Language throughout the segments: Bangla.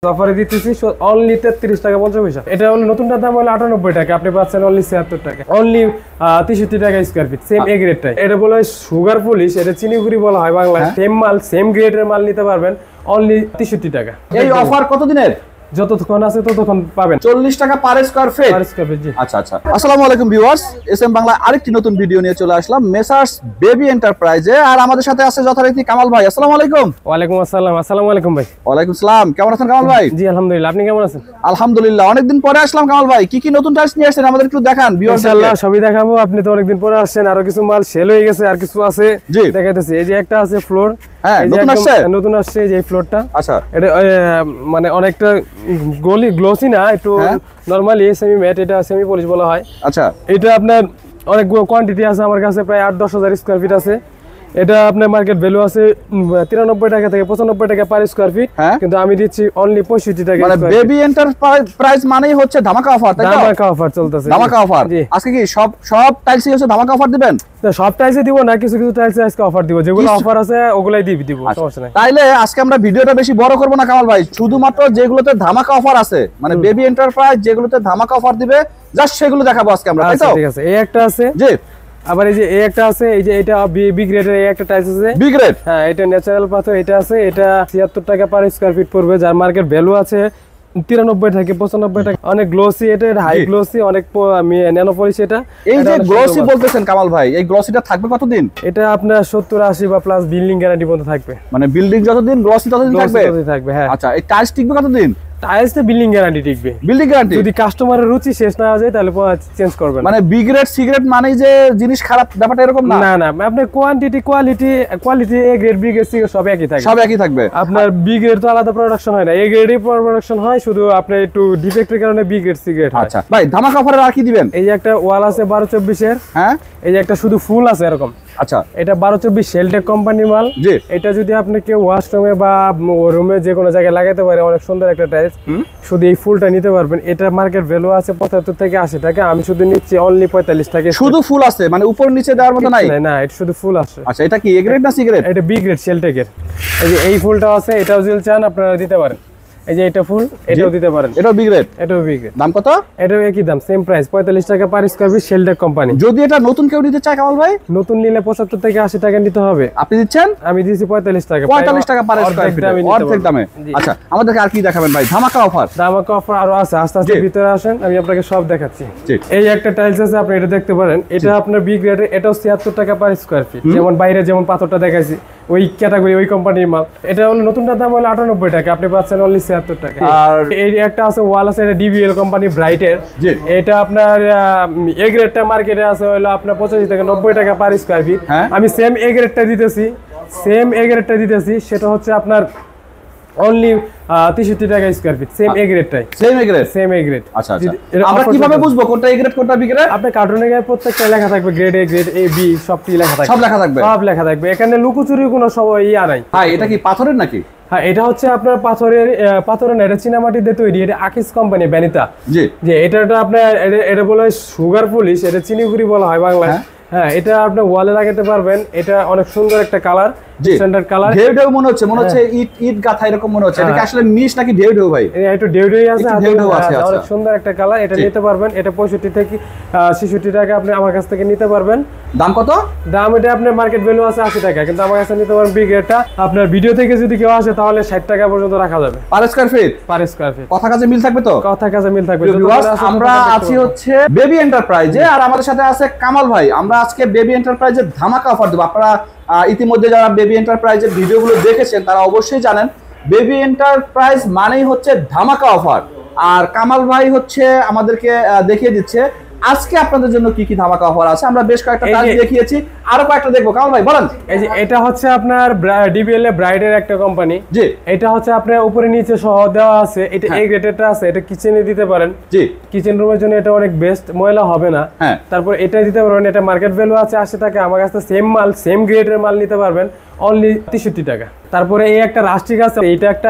অফারে দিতেছি অনলি 33 টাকা 50 পয়সা। এটা হলো নতুনটার দাম হলো 98 টাকা, আপনি পাচ্ছেন অনলি 76 টাকা, অনলি 63 টাকা স্কয়ার ফিট। সেম এ গ্রেডটাই, এটা বলা হয় সুগার পলিশ, এটা চিনিগুড়ি বলা হয় বাংলায়। সেম মাল, সেম গ্রেডের মাল নিতে পারবেন অনলি 63 টাকা। এই অফার কতদিনের? যতক্ষণ আছে ততক্ষণ পাবেন। 40 টাকা পার স্কয়ার ফিট। আচ্ছা আচ্ছা। আসসালামু আলাইকুম ভিউয়ার্স, এসএম বাংলা আরেকটি নতুন ভিডিও নিয়ে চলে আসলাম মেসার্স বেবি এন্টারপ্রাইজে। আর আমাদের সাথে আছে যথারীতি কামাল ভাই। আসসালামু আলাইকুম। ওয়ালাইকুম আসসালাম। আসসালামু আলাইকুম ভাই। ওয়ালাইকুম আসসালাম। কেমন আছেন কামাল ভাই? জি আলহামদুলিল্লাহ, আপনি কেমন আছেন? আলহামদুলিল্লাহ, অনেকদিন পরে আসলাম কামাল ভাই। কি কি নতুন টাইলস নিয়ে আসছেন আমাদের একটু দেখান। ইনশাআল্লাহ সবই দেখাবো। আপনি তো অনেকদিন পরে আসছেন, আরো কিছু মাল সেল হয়ে গেছে, আর কিছু আছে দেখাইতেছি। এই যে একটা আছে ফ্লোর, হ্যাঁ নতুন আসছে এই যে ফ্লোরটা। আচ্ছা, এটা মানে অনেকটা গ্লোসি না, একটু নরমালি সেমি ম্যাট, এটা সেমি পলিশ বলা হয়। আচ্ছা, এটা আপনার অনেক কোয়ান্টিটি আছে আমার কাছে, প্রায় 8-10 হাজার স্কয়ার ফিট আছে। এটা আপনার মার্কেট ভ্যালু আছে 93 টাকা থেকে 95 টাকা পার স্কয়ার ফিট, কিন্তু আমি দিচ্ছি অনলি 65 টাকা। মানে বেবি এন্টারপ্রাইজ মানেই হচ্ছে ধামাকা অফার, তাই তো? ধামাকা অফার চলতেছে, ধামাকা অফার। আজকে কি সব টাইলসই হচ্ছে ধামাকা অফার দিবেন? সব টাইলসে দিব না, কিছু কিছু টাইলসে আজকে অফার দিব, যেগুলো অফার আছে ওগুলাই দিব, সমস্যা নাই। তাইলে আজকে আমরা ভিডিওটা বেশি বড় করব না কামাল ভাই, শুধুমাত্র যেগুলোতে ধামাকা অফার আছে, মানে বেবি এন্টারপ্রাইজ যেগুলোতে ধামাকা অফার দিবে জাস্ট সেগুলো দেখাবো আজকে আমরা, তাই তো? ঠিক আছে। এই একটা আছে, জি। আবার এই যে এই একটা আছে, এই যে এটা বি গ্রেডের এই একটা টাইলস আছে, বি গ্রেড। হ্যাঁ, এটা ন্যাচারাল পাথর, এটা আছে, এটা 76 টাকা পার স্কয়ার ফিট পড়বে, যার মার্কেট ভ্যালু আছে 93 থেকে 95 টাকা। অনেক গ্লোসি, এটা হাই গ্লোসি, অনেক ন্যানো পলিশ। এটা এই যে গ্লোসি বলতেছেন কামাল ভাই, এই গ্লোসিটা থাকবে কতদিন? এটা আপনার 70-80 বা প্লাস বিল্ডিং গ্যারান্টি পর্যন্ত থাকবে। মানে বিল্ডিং যতদিন গ্লোসি ততদিন থাকবে, হ্যাঁ। আচ্ছা, এই টাইলস টিকবে কতদিন? টাইলসে বিল্ডিং গ্যারান্টি টিকবে। বিল্ডিং গ্যারান্টি যদি কাস্টমারের রুচি শেষ না হয় তাহলে চেঞ্জ করবেন। মানে বি গ্রেড সি গ্রেড মানেই যে জিনিস খারাপ, ব্যাপারটা এরকম না। না না, আপনার quality A grade B grade C grade সব একই থাকবে, সব একই থাকবে। আপনার বি গ্রেড তো আলাদা প্রোডাকশন হয় না, এ গ্রেডই প্রোডাকশন হয়, শুধু আপনার একটু ডিফেক্টের কারণে বি গ্রেড সি গ্রেড হয়। আচ্ছা ভাই, ধামাকা অফারে আর কি দিবেন? এই যে একটা ওয়াল আছে 12-24 এর, হ্যাঁ, এই যে একটা শুধু ফুল আছে এরকম। আচ্ছা, এটা 12-24 শেলটেক কোম্পানির মাল। এটা যদি আপনি কেউ ওয়াশরুমে বা রুমে যে কোনো জায়গায় লাগাতে পারে, অনেক সুন্দর একটা টাইলস। শুধু এই ফুলটা নিতে পারবেন। এটা মার্কেট ভ্যালু আছে 75 থেকে 80 টাকা, আমি শুধু নিচ্ছি অনলি 45 টাকা। শুধু ফুল আছে, মানে উপর নিচে দেওয়ার মতো নাই? না, এটা শুধু ফুল আছে। আচ্ছা, এটা কি এ গ্রেড না সি গ্রেড? এটা বি গ্রেড শেলটেকের। এই যে এই ফুলটা আছে, এটাও যদি চান আপনারা দিতে পারেন। এই যে এটা ফুল, এটাও দিতে পারেন। এটাও বি গ্রেড? এটাও বি গ্রেড। দাম কত? এটাও একই দাম, সেম প্রাইস, 45 টাকা per square fit, Sheltech company. যদি এটা নতুন কেউ নিতে চায় কামাল ভাই? নতুন নিলে 75 থেকে 80 টাকা নিতে হবে। আপনি দিচ্ছেন? আমি দিয়েছি 45 টাকা। 45 টাকা পার স্কয়ার ফিট, অর্ধেক দামে। আচ্ছা, আমাদেরকে আর কি দেখাবেন ভাই? ধামাকা অফার। ধামাকা অফার আরো আছে, আস্তে আস্তে ভিতরে আসেন, আমি আপনাকে সব দেখাচ্ছি। এই একটা টাইলস আছে, আপনি এটা দেখতে পারেন। এটা আপনার বি গ্রেড, এটাও 76 টাকা পার স্কয়ার ফিট। যেমন বাইরে যেমন পাথরটা দেখাইছি, ওই ক্যাটাগরি, ওই কোম্পানির মাল। এটা হলো নতুনটার দাম হলো 98 টাকা, আপনি পাচ্ছেন অনলি 76 টাকা। আর এই একটা আছে ওয়াল আছে, এটা ডিবিএল কোম্পানি ব্রাইটের। এটা আপনার এ গ্রেডটা মার্কেটে আছে হলো আপনার 85 থেকে 90 টাকা পার স্কয়ার ফিট। আমি সেম এ গ্রেডটা দিতেছি, সেটা হচ্ছে আপনার অনলি 63 টাকা স্কয়ার ফিট। সেম এ গ্রেডটাই, সেম এ গ্রেড। আচ্ছা, আমরা কিভাবে বুঝবো কোনটা এ গ্রেড কোনটা বি গ্রেড? আপনি কার্টুনে গায়ে প্রত্যেকটা লেখা থাকবে, grade A, grade A, B, সবটি লেখা থাকবে। সব লেখা থাকবে, সব লেখা থাকবে। এখানে লুকোচুরি কোনো ইয়া নাই। হ্যাঁ, এটা কি পাথরের নাকি? হ্যাঁ, এটা হচ্ছে আপনার পাথরের না, এটা চীনামাটি দিয়ে তৈরি। এটা আকিস কোম্পানি, বেনিতা। জি, এটা আপনার এটা বলা হয় সুগার পলিশ, এটা চিনিগুড়ি বলা হয় বাংলায়। হ্যাঁ, এটা আপনি ওয়ালে লাগাতে পারবেন। এটা অনেক সুন্দর একটা কালার, স্ট্যান্ডার্ড কালার। ঢেউ ঢেউ মনে হচ্ছে ইট গাথা এরকম মনে হচ্ছে। এটা কি আসলে মিশ নাকি ঢেউ ঢেউ ভাই? একটু ঢেউ ঢেউ আছে, অনেক সুন্দর একটা কালার। এটা নিতে পারবেন। এটা 65 থেকে 66 টাকা আপনি আমার কাছ থেকে নিতে পারবেন। দাম কত? দাম এটা আপনার মার্কেট ভ্যালু আছে 80 টাকা, কিন্তু আমার কাছে নিতে পারবেন বি গ্রেডটা। আপনার ভিডিও থেকে যদি কেউ আসে তাহলে 60 টাকা পর্যন্ত রাখা যাবে পার স্কয়ার ফিট। কথা কাজে মিল থাকবে তো? কথা কাজে মিল থাকবে। আমরা আছি হচ্ছে বেবি এন্টারপ্রাইজে, আর আমাদের সাথে আছে কামাল ভাই। আমরা আজকে বেবি এন্টারপ্রাইজের ধামাকা অফার দেব। আপনারা ইতিমধ্যে যারা বেবি এন্টারপ্রাইজের ভিডিওগুলো দেখেছেন তারা অবশ্যই জানেন বেবি এন্টারপ্রাইজ মানেই হচ্ছে ধামাকা অফার। আর কামাল ভাই হচ্ছে আমাদেরকে দেখিয়ে দিচ্ছে আজকে আপনাদের জন্য কি কি ধামাকা অফার আছে। আমরা বেশ কয়েকটা কাজ দেখিয়েছি, আরো কয়েকটা দেখবো। কামাল ভাই বলেন। এই যে এটা হচ্ছে আপনার ডিবিএল এ ব্রাইডের একটা কোম্পানি। জি, এটা হচ্ছে আপনার উপরে নিচে সহ দেওয়া আছে। এটা এ গ্রেডেরটা আছে, এটা কিচেনে দিতে পারেন। জি, কিচেন রুমের জন্য এটা অনেক বেস্ট, ময়লা হবে না। তারপর এটা দিতে পারবেন। এটা মার্কেট ভ্যালু আছে 80 টাকা, আমার কাছে সেম মাল, সেম গ্রেডের মাল নিতে পারবেন অনলি 63 টাকা। তারপরে এই একটা রাস্টিক আছে, এটা একটা,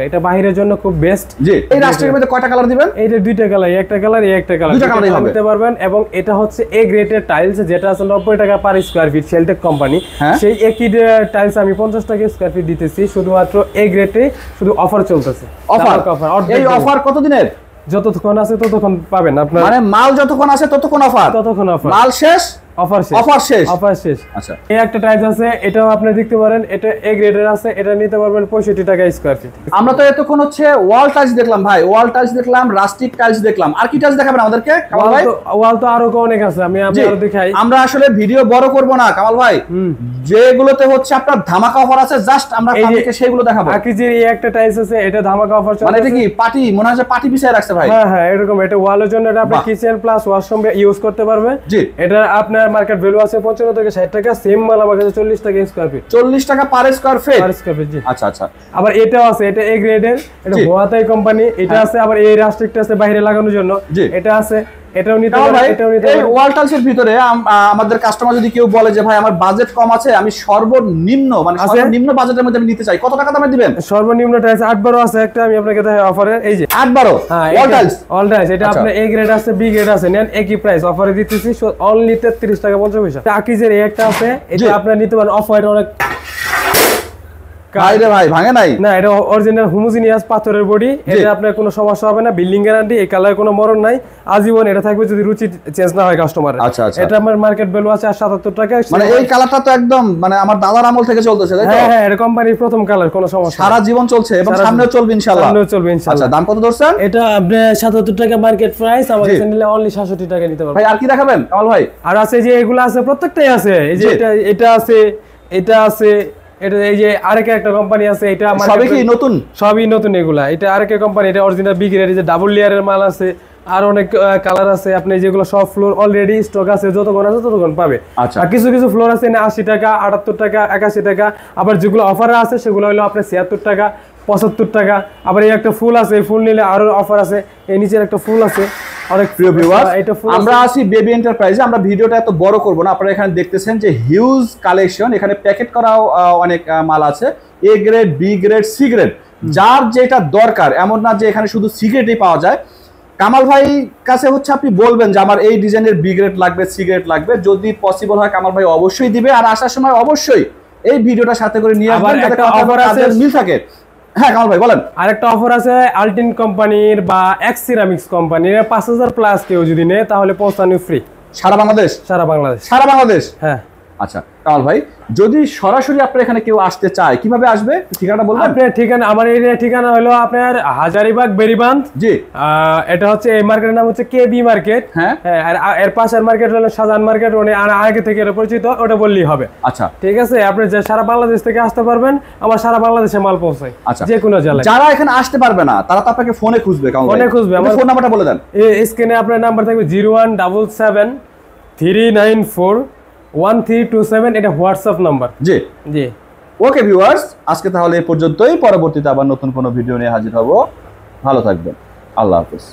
এটা বাহিরের জন্য খুব বেস্ট। জি, এই রাস্টিকের মধ্যে কয়টা কালার দিবেন? এইটা দুইটা কালার, একটা কালার, এই একটা কালার, দুইটা কালার নিতে পারবেন। এবং এটা হচ্ছে এ গ্রেডের টাইলস, যেটা আছে 90 টাকা per square square feet Sheltech company, হ্যাঁ। সেই একই টাইলস আমি 50 টাকা স্কয়ার ফিট দিতেছি, শুধুমাত্র এই গ্রেডে শুধু অফার চলতেছে। অফার, এই অফার কতদিনের? যতক্ষণ আছে ততক্ষণ পাবেন আপনার, মানে মাল যতক্ষণ আছে ততক্ষণ অফার, ততক্ষণ অফার, মাল শেষ অফার শেষ, অফার শেষ, অফার শেষ। আচ্ছা, এই একটা টাইলস আছে, এটাও আপনি দেখতে পারেন, এটা এ গ্রেডের আছে, এটা নিতে পারবেন 65 টাকা স্কয়ার ফিট। আমরা তো এতক্ষণ হচ্ছে ওয়াল টাইলস দেখলাম ভাই, ওয়াল টাইলস দেখলাম, রাস্টিক টাইলস দেখলাম, আর কি টাইলস দেখাবেন আমাদেরকে কামাল ভাই? ওয়াল তো আরো অনেক আছে, আমি আরো দেখাই। আমরা আসলে ভিডিও বড় করব না কামাল ভাই, যেগুলোতে হচ্ছে আপনার ধামাকা অফার আছে জাস্ট আমরা আপনাদেরকে সেগুলো দেখাবো। আকিজের এই একটা টাইলস আছে, এটা ধামাকা অফার চলছে। মানে এটা কি পার্টি, মনে হয় পার্টি পিছায় রাখছে ভাই? হ্যাঁ হ্যাঁ, এরকম। এটা ওয়ালের জন্য, এটা আপনি কিচেন প্লাস ওয়াশরুম ইউজ করতে পারবেন। জি, এটা আপনার মার্কেট ভ্যালু আছে 55 থেকে 60 টাকা, সেম মাল আমার কাছে 40 টাকা স্কয়ার ফিট। 40 টাকা per square feet? Per square feet, জি। আচ্ছা আচ্ছা। আবার এটাও আছে, এটা এ গ্রেডের, এটা হোয়াতাই কোম্পানি, এটা আছে। আবার এই রাস্টিকটা আছে বাইরে লাগানোর জন্য, এটা আছে, এটাও নিতে পারবেন, এটাও নিতে পারবেন। এই ওয়াল টাইলসের ভিতরে আমাদের কাস্টমার যদি কেউ বলে যে ভাই আমার বাজেট কম আছে, আমি সর্বনিম্ন মানে সর্বনিম্ন বাজেটের মধ্যে আমি নিতে চাই, কত টাকা দামে দিবেন? সর্বনিম্ন টাইলস 8/12 আছে একটা, আমি আপনাকে দেখাই অফারে। এই যে 8/12 ওয়াল টাইলস, অল টাইলস। এটা আপনার এ গ্রেড আছে, বি গ্রেড আছে, নেন একই প্রাইস, অফারে দিতেছি অনলি 33 টাকা 50 পয়সা। আকিজের এই একটা আছে, এটা আপনারা নিতে পারেন অফ হোয়াইট, অনেক কাইরে ভাই ভাঙে নাই না, এটা অরিজিনাল হোমোজিনিয়াস পাথরের বডি, এটা আপনার কোনো সমস্যা হবে না, বিল্ডিং গ্যারান্টি, এই কালার কোনো মরণ নাই, আজীবন এটা থাকবে যদি রুচি চেঞ্জ না হয় কাস্টমারের। আচ্ছা আচ্ছা। এটা আমার মার্কেট ভ্যালু আছে 77 টাকা। মানে এই কালারটা তো একদম মানে আমার দাদার আমল থেকে চলতেছে, তাই তো? হ্যাঁ হ্যাঁ, এটা কোম্পানির প্রথম কালার, কোনো সমস্যা সারা জীবন চলছে এবং সামনেও চলবে ইনশাআল্লাহ। সামনেও চলবে ইনশাআল্লাহ। আচ্ছা, দাম কত ধরছেন? এটা আপনি 77 টাকা মার্কেট প্রাইস, আমার কাছে নিলে অনলি 67 টাকা নিতে পারবেন। ভাই আর কি দেখাবেন কামাল ভাই? আর আছে যে এগুলো আছে, প্রত্যেকটাই আছে। এই যে এটা আছে, এটা আছে, এটা এই যে আরেকে একটা কোম্পানি আছে, এটা সবই কি নতুন? সবই নতুন এগুলা। এটা আরেকে কোম্পানি, এটা অরিজিনাল বি গ্রেড, এই যে ডাবল লেয়ারের মাল আছে, আর অনেক কালার আছে। আপনি যেগুলো সব ফ্লোর অলরেডি স্টক আছে, যতক্ষণ আছে ততক্ষণ পাবে। আর কিছু কিছু ফ্লোর আছে 80 টাকা, 78 টাকা, 81 টাকা। আবার যেগুলো অফারে আছে সেগুলো হলো আপনার 76 টাকা, 75 টাকা। আবার এই একটা ফুল আছে, এই ফুল নিলে আরো অফার আছে। এই নিচের একটা ফুল আছে। অনেক প্রিয় ভিউয়ার, আমরা আছি বেবি এন্টারপ্রাইজে। আমরা ভিডিওটা এত বড় করব না, আপনারা এখানে দেখতেছেন যে হিউজ কালেকশন, এখানে প্যাকেট করাও অনেক মাল আছে, A grade, B grade, C grade, যার যেটা দরকার। এমন না যে এখানে শুধু সি গ্রেডই পাওয়া যায়। কামাল ভাই কাছে হচ্ছে আপনি বলবেন যে আমার এই ডিজাইনের বি গ্রেড লাগবে, সি গ্রেড লাগবে, যদি পসিবল হয় কামাল ভাই অবশ্যই দিবে। আর আসার সময় অবশ্যই এই ভিডিওটা সাথে করে নিয়ে আসবেন, যাতে অফার আছে, মিল থাকে। হ্যাঁ কামাল ভাই বলেন। আরেকটা অফার আছে আলটিন কোম্পানির বা এক্স সিরামিক্স কোম্পানির, 5000 প্লাস কেউ যদি নেয় তাহলে পৌঁছানো ফ্রি সারা বাংলাদেশ। সারা বাংলাদেশ, সারা বাংলাদেশ। হ্যাঁ আচ্ছা কামাল ভাই, যদি সরাসরি আপনার এখানে কেউ আসতে চায় কিভাবে আসবে, ঠিকানাটা বলবেন? আপনার ঠিকানা, আমার এরিয়ার ঠিকানা হলো আপনার হাজারীবাগ বেরিবাঁধ। জি, এটা হচ্ছে এই মার্কেটের নাম হচ্ছে কেবি মার্কেট। হ্যাঁ, আর এর পাশের মার্কেট হলো শাহজাহান মার্কেট, মানে আগে থেকে এটা পরিচিত, ওটা বললেই হবে। আচ্ছা ঠিক আছে, আপনি যে সারা বাংলাদেশ থেকে আসতে পারবেন, আমার সারা বাংলাদেশে মাল পৌঁছায়। আচ্ছা, যে কোনো জেলায়। যারা এখানে আসতে পারবে না তারা তো আপনাকে ফোনে খুঁজবে। ফোনে খুঁজবে, আমার ফোন নাম্বারটা বলে দেন। এই স্ক্রিনে আপনার নাম্বার থাকবে 01773941327, এটা হোয়াটসঅ্যাপ নাম্বার। জি জি। ওকে ভিউয়ার্স, আজকে তাহলে এই পর্যন্তই। পরবর্তীতে আবার নতুন কোনো ভিডিও নিয়ে হাজির হব। ভালো থাকবেন, আল্লাহ হাফেজ।